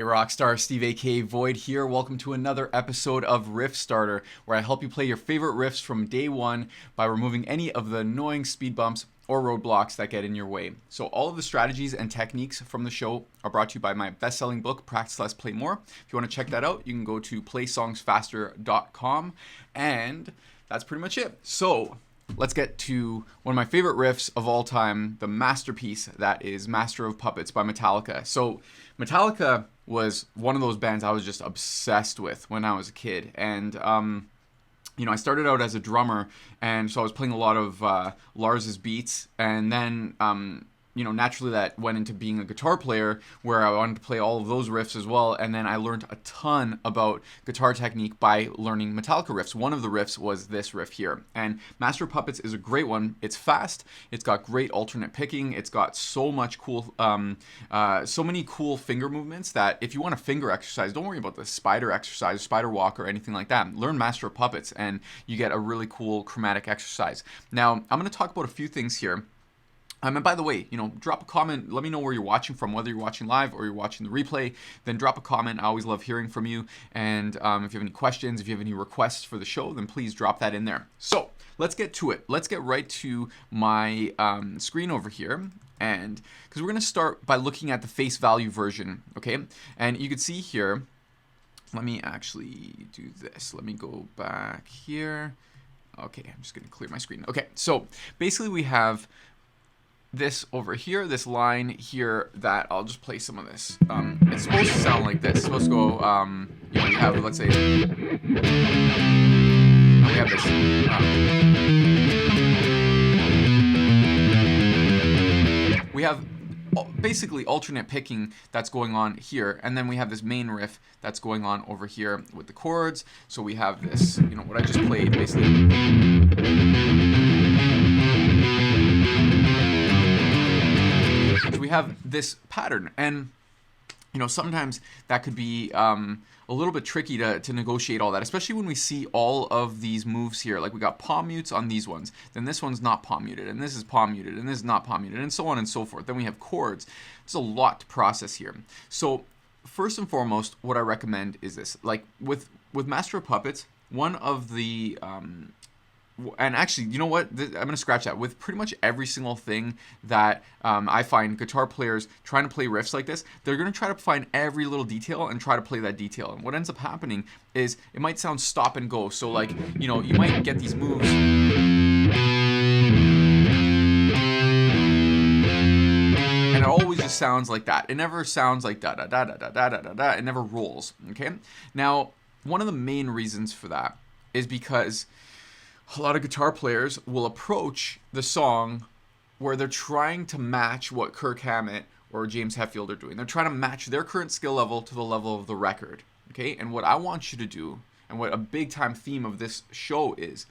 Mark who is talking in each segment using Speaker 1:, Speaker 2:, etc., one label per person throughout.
Speaker 1: Hey Rockstar, Steve aka Void here. Welcome to another episode of RIFFSTARTER, where I help you play your favorite riffs from day one by removing any of the annoying speed bumps or roadblocks that get in your way. So all of the strategies and techniques from the show are brought to you by my best-selling book, Practice Less, Play More. If you want to check that out, you can go to playsongsfaster.com, and that's pretty much it. So let's get to one of my favorite riffs of all time, the masterpiece that is Master of Puppets by Metallica. So Metallica was one of those bands I was just obsessed with when I was a kid. And, I started out as a drummer, and so I was playing a lot of Lars's beats, and then, naturally that went into being a guitar player where I wanted to play all of those riffs as well. And then I learned a ton about guitar technique by learning Metallica riffs. One of the riffs was this riff here. And Master of Puppets is a great one. It's fast. It's got great alternate picking. It's got so much cool, so many cool finger movements that if you want a finger exercise, don't worry about the spider exercise, spider walk, or anything like that. Learn Master of Puppets and you get a really cool chromatic exercise. Now, I'm going to talk about a few things here. And by the way, drop a comment. Let me know where you're watching from, whether you're watching live or you're watching the replay. Then drop a comment. I always love hearing from you. And if you have any questions, if you have any requests for the show, then please drop that in there. So let's get to it. Let's get right to my screen over here. And because we're going to start by looking at the face value version, okay? And you can see here, let me actually do this. Let me go back here. Okay, I'm just going to clear my screen. Okay, so basically we have this over here, this line here that I'll just play some of this. It's supposed to sound like this. It's supposed to go, you have, let's say, we have this. We have basically alternate picking that's going on here, and then we have this main riff that's going on over here with the chords. So we have this, what I just played, basically. So we have this pattern, and sometimes that could be a little bit tricky to negotiate all that, especially when we see all of these moves here. Like we got palm mutes on these ones, then this one's not palm muted, and this is palm muted, and this is not palm muted, and so on and so forth. Then we have chords. There's a lot to process here. So first and foremost, what I recommend is this. Like with Master of Puppets, one of the and actually, you know what? I'm going to scratch that. With pretty much every single thing that I find guitar players trying to play riffs like this, they're going to try to find every little detail and try to play that detail. And what ends up happening is it might sound stop and go. So like, you might get these moves. And it always just sounds like that. It never sounds like da da da da da da da da da. It never rolls. Okay? Now, one of the main reasons for that is because a lot of guitar players will approach the song where they're trying to match what Kirk Hammett or James Hetfield are doing. They're trying to match their current skill level to the level of the record. Okay? And what I want you to do, and what a big time theme of this show is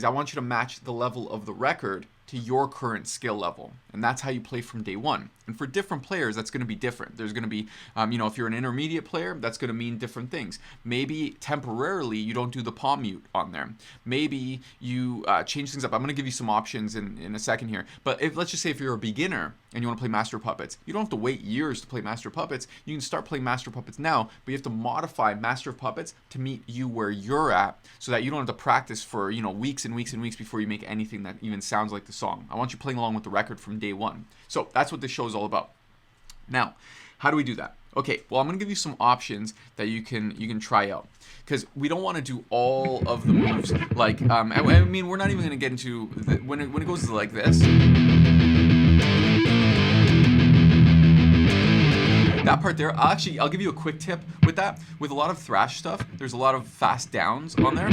Speaker 1: I want you to match the level of the record to your current skill level. And that's how you play from day one. And for different players, that's going to be different. There's going to be, if you're an intermediate player, that's going to mean different things. Maybe temporarily you don't do the palm mute on there. Maybe you change things up. I'm going to give you some options in a second here. But let's just say if you're a beginner and you want to play Master of Puppets, you don't have to wait years to play Master of Puppets. You can start playing Master of Puppets now, but you have to modify Master of Puppets to meet you where you're at so that you don't have to practice for, weeks and weeks and weeks before you make anything that even sounds like the song. I want you playing along with the record from day one. So that's what this show is all about. Now, how do we do that? Okay, well, I'm going to give you some options that you can try out, because we don't want to do all of the moves. Like, we're not even going to get into when it goes to like this. That part there, I'll give you a quick tip with that. With a lot of thrash stuff, there's a lot of fast downs on there.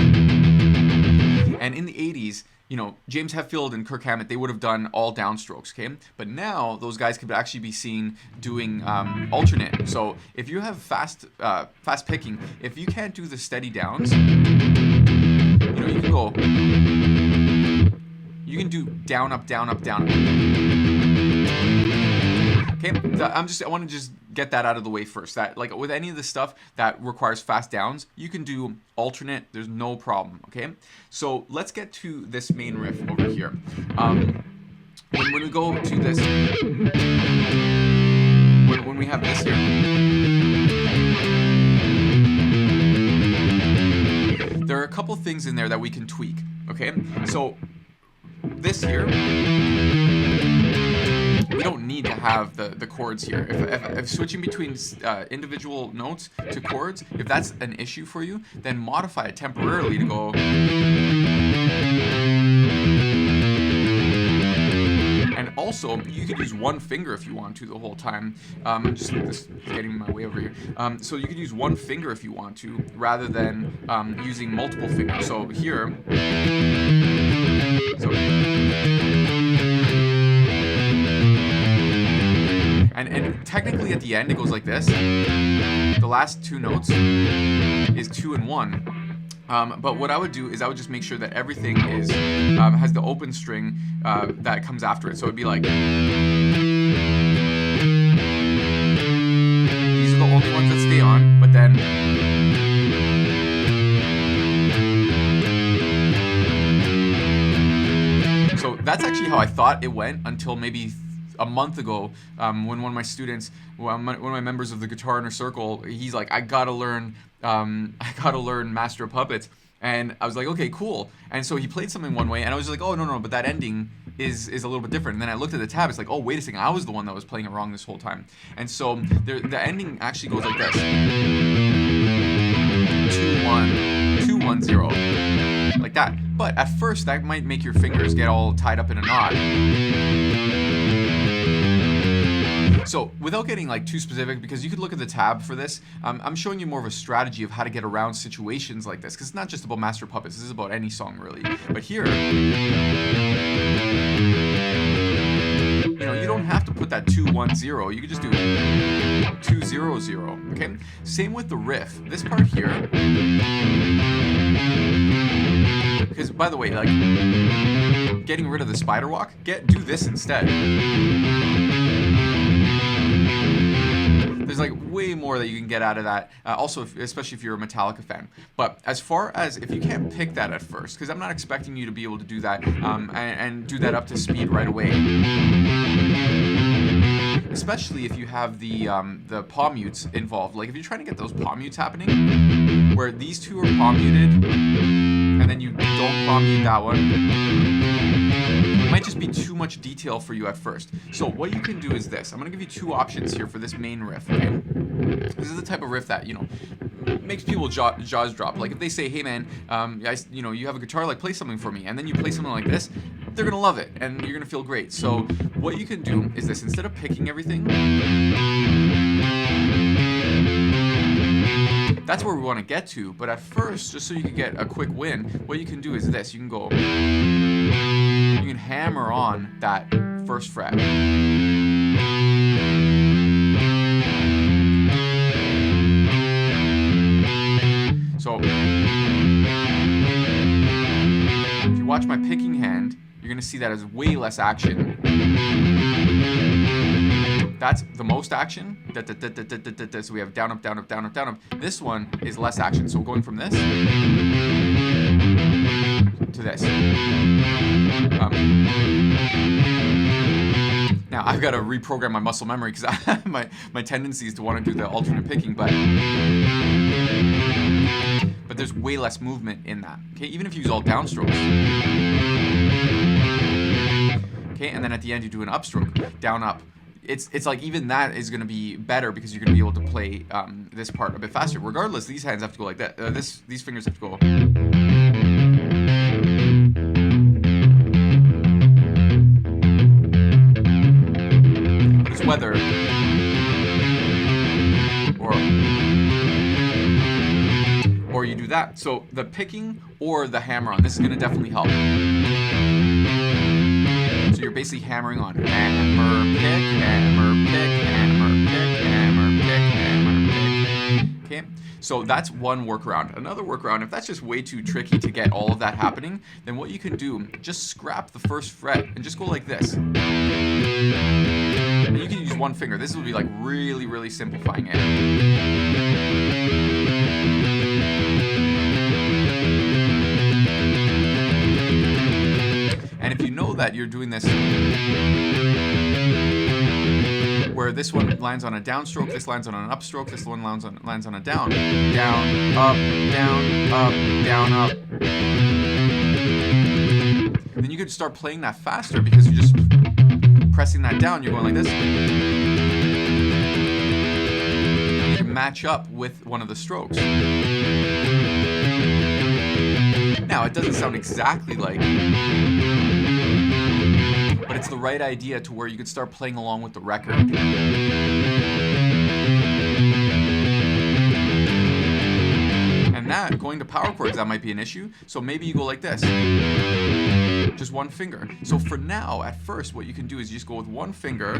Speaker 1: And in the 80s, James Hetfield and Kirk Hammett, they would have done all downstrokes, okay? But now those guys could actually be seen doing alternate. So if you have fast picking, if you can't do the steady downs, you can go. You can do down, up, down, up, down. Okay, I want to just get that out of the way first. That, like, with any of the stuff that requires fast downs, you can do alternate. There's no problem. Okay, so let's get to this main riff over here. When we go to this, when we have this here. couple things in there that we can tweak, okay? So this here, we don't need to have the chords here. If switching between individual notes to chords, if that's an issue for you, then modify it temporarily to go. And also, you could use one finger if you want to the whole time. Just this getting in my way over here. So you could use one finger if you want to, rather than using multiple fingers. So here, and technically at the end it goes like this. The last two notes is 2 and 1. But what I would do is I would just make sure that everything is has the open string that comes after it. So it'd be like, these are the only ones that stay on, but then so that's actually how I thought it went until maybe a month ago, when one of my students, one of my members of the Guitar Inner Circle, he's like, I gotta learn Master of Puppets. And I was like, okay, cool. And so he played something one way, and I was like, oh, no, but that ending is a little bit different. And then I looked at the tab, it's like, oh, wait a second, I was the one that was playing it wrong this whole time. And so the ending actually goes like this. 2, 1, 2, 1, 0. Like that. But at first, that might make your fingers get all tied up in a knot. So without getting like too specific, because you could look at the tab for this, I'm showing you more of a strategy of how to get around situations like this, because it's not just about Master of Puppets, this is about any song really. But here, you know, you don't have to put that 2, 1, 0, you could just do 2, 0, 0, okay? Same with the riff, this part here, because by the way, like, getting rid of the spider walk, do this instead. There's like way more that you can get out of that, also especially if you're a Metallica fan. But as far as if you can't pick that at first, because I'm not expecting you to be able to do that and do that up to speed right away, especially if you have the palm mutes involved. Like if you're trying to get those palm mutes happening, where these two are palm muted, and then you don't palm mute that one, it might just be too much detail for you at first. So what you can do is this. I'm going to give you two options here for this main riff, okay? This is the type of riff that, you know, makes people jaws drop. Like if they say, hey man, you know, you have a guitar, like play something for me, and then you play something like this, they're going to love it, and you're going to feel great. So what you can do is this. Instead of picking everything, that's where we want to get to, but at first, just so you can get a quick win, what you can do is this. You can go, you can hammer on that first fret. So, if you watch my picking hand, you're going to see that as way less action. That's the most action. So we have down, up, down, up, down, up, down, up. This one is less action. So going from this to this. Now I've got to reprogram my muscle memory because my tendency is to want to do the alternate picking, but there's way less movement in that. Okay, even if you use all downstrokes. Okay, and then at the end you do an upstroke, down, up. It's like even that is going to be better because you're going to be able to play this part a bit faster. Regardless, these hands have to go like that. These fingers have to go. It's whether or you do that. So the picking or the hammer on, this is going to definitely help. So you're basically hammering on hammer, pick, hammer, pick, hammer, pick, hammer, pick, hammer, pick. Okay, so that's one workaround. Another workaround, if that's just way too tricky to get all of that happening, then what you can do, just scrap the first fret and just go like this. And you can use one finger. This will be like really, really simplifying it. And if you know that you're doing this where where this one lands on a downstroke, this lands on an upstroke, this one lands on a down, down, up, down, up, down, up. Then you could start playing that faster because you're just pressing that down. You're going like this. You can match up with one of the strokes. Now, it doesn't sound exactly like, but it's the right idea to where you could start playing along with the record. And that, going to power chords, that might be an issue. So maybe you go like this. Just one finger. So for now, at first, what you can do is you just go with one finger.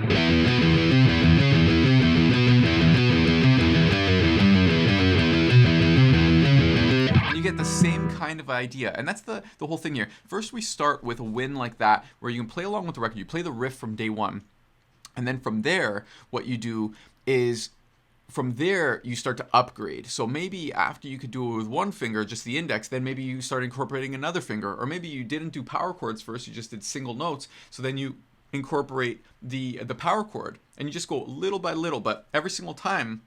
Speaker 1: And you get the same kind of idea. And that's the whole thing here. First, we start with a win like that, where you can play along with the record. You play the riff from day one. And then from there, what you do is, from there, you start to upgrade. So maybe after you could do it with one finger, just the index, then maybe you start incorporating another finger. Or maybe you didn't do power chords first, you just did single notes. So then you incorporate the power chord. And you just go little by little, but every single time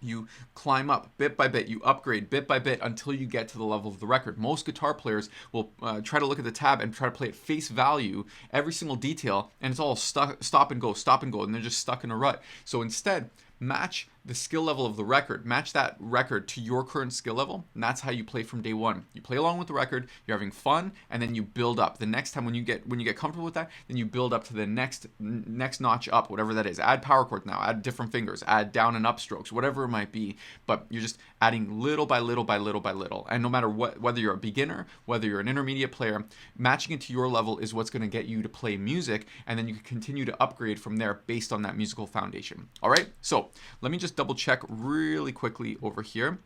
Speaker 1: you climb up bit by bit, you upgrade bit by bit until you get to the level of the record. Most guitar players will try to look at the tab and try to play at face value, every single detail, and it's all stop and go, and they're just stuck in a rut. So instead, match the skill level of the record, match that record to your current skill level, and that's how you play from day one. You play along with the record, you're having fun, and then you build up. The next time when you get comfortable with that, then you build up to the next notch up, whatever that is. Add power chords now, add different fingers, add down and up strokes, whatever it might be, but you're just adding little by little by little by little. And no matter what, whether you're a beginner, whether you're an intermediate player, matching it to your level is what's going to get you to play music, and then you can continue to upgrade from there based on that musical foundation. All right, so let me just double check really quickly over here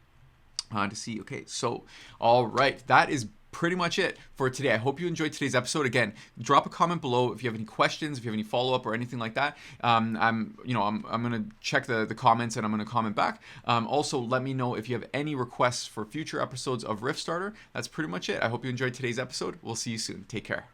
Speaker 1: to see. Okay, so all right, that is pretty much it for today. I hope you enjoyed today's episode. Again, drop a comment below if you have any questions, if you have any follow-up or anything like that. I'm gonna check the comments and I'm gonna comment back. Also, let me know if you have any requests for future episodes of Riff Starter. That's pretty much it. I hope you enjoyed today's episode. We'll see you soon. Take care.